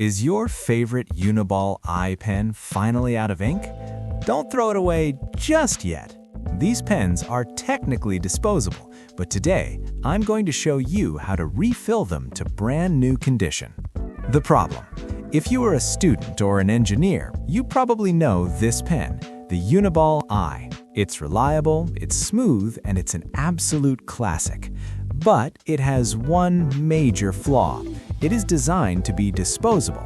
Is your favorite Uniball eye pen finally out of ink? Don't throw it away just yet. These pens are technically disposable, but today I'm going to show you how to refill them to brand new condition. The problem: if you are a student or an engineer, you probably know this pen, the Uniball Eye. It's reliable, it's smooth, and it's an absolute classic. But it has one major flaw. It is designed to be disposable.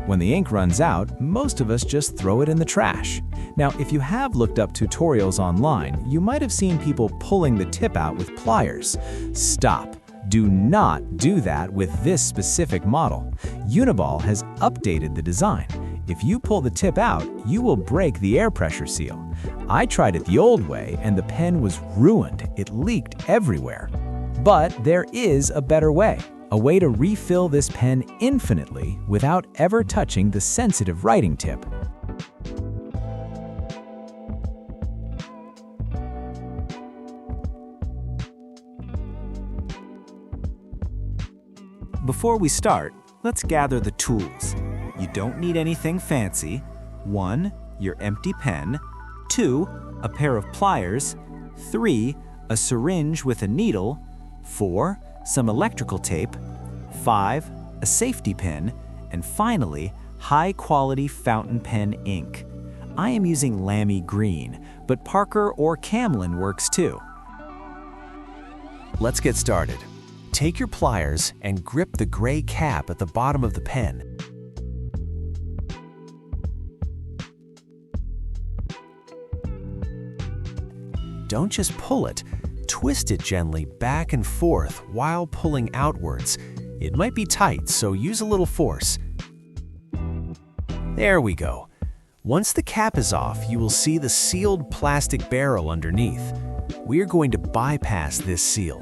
When the ink runs out, most of us just throw it in the trash. Now, if you have looked up tutorials online, you might have seen people pulling the tip out with pliers. Stop. Do not do that with this specific model. Uniball has updated the design. If you pull the tip out, you will break the air pressure seal. I tried it the old way and the pen was ruined. It leaked everywhere. But there is a better way. A way to refill this pen infinitely without ever touching the sensitive writing tip. Before we start, let's gather the tools. You don't need anything fancy. 1. Your empty pen. 2. A pair of pliers. 3. A syringe with a needle. 4. Some electrical tape. 5. A safety pin. And finally, high-quality fountain pen ink. I am using Lamy green, but Parker or Camlin works too. Let's get started. Take your pliers and grip the gray cap at the bottom of the pen. Don't just pull it. Twist it gently back and forth while pulling outwards. It might be tight, so use a little force. There we go. Once the cap is off, you will see the sealed plastic barrel underneath. We are going to bypass this seal.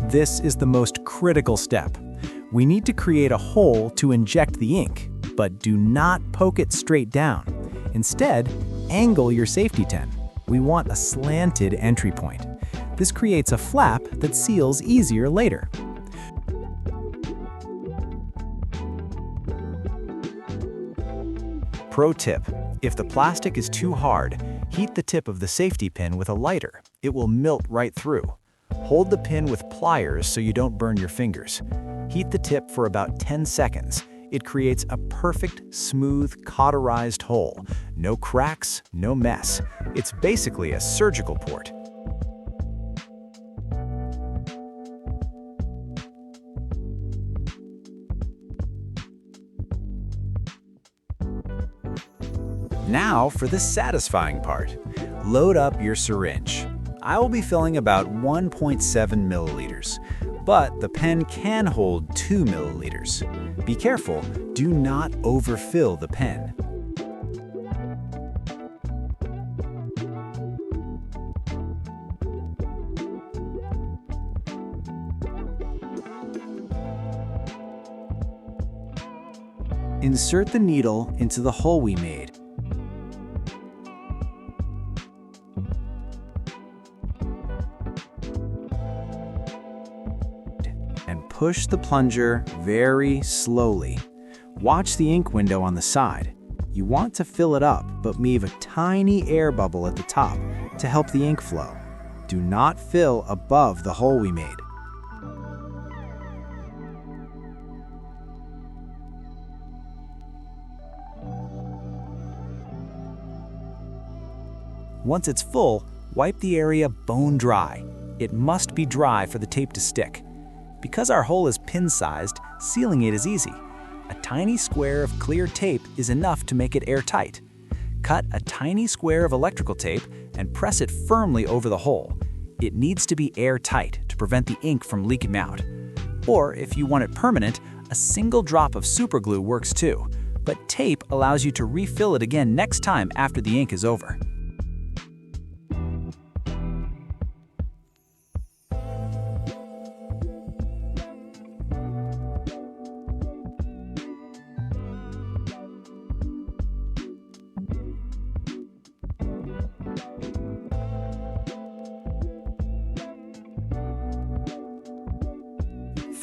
This is the most critical step. We need to create a hole to inject the ink, but do not poke it straight down. Instead, angle your safety tin. We want a slanted entry point. This creates a flap that seals easier later. Pro tip: if the plastic is too hard, heat the tip of the safety pin with a lighter. It will melt right through. Hold the pin with pliers so you don't burn your fingers. Heat the tip for about 10 seconds. It creates a perfect, smooth, cauterized hole. No cracks, no mess. It's basically a surgical port. Now for the satisfying part. Load up your syringe. I will be filling about 1.7 milliliters, but the pen can hold 2 milliliters. Be careful, do not overfill the pen. Insert the needle into the hole we made. And push the plunger very slowly. Watch the ink window on the side. You want to fill it up, but leave a tiny air bubble at the top to help the ink flow. Do not fill above the hole we made. Once it's full, wipe the area bone dry. It must be dry for the tape to stick. Because our hole is pin-sized, sealing it is easy. A tiny square of clear tape is enough to make it airtight. Cut a tiny square of electrical tape and press it firmly over the hole. It needs to be airtight to prevent the ink from leaking out. Or if you want it permanent, a single drop of superglue works too. But tape allows you to refill it again next time after the ink is over.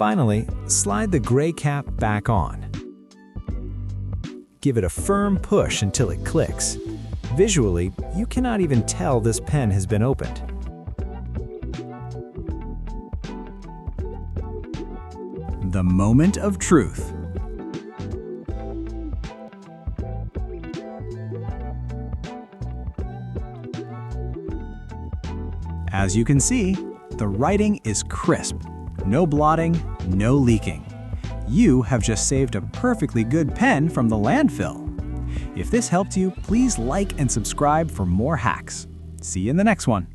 Finally, slide the gray cap back on. Give it a firm push until it clicks. Visually, you cannot even tell this pen has been opened. The moment of truth. As you can see, the writing is crisp. No blotting, no leaking. You have just saved a perfectly good pen from the landfill. If this helped you, please like and subscribe for more hacks. See you in the next one.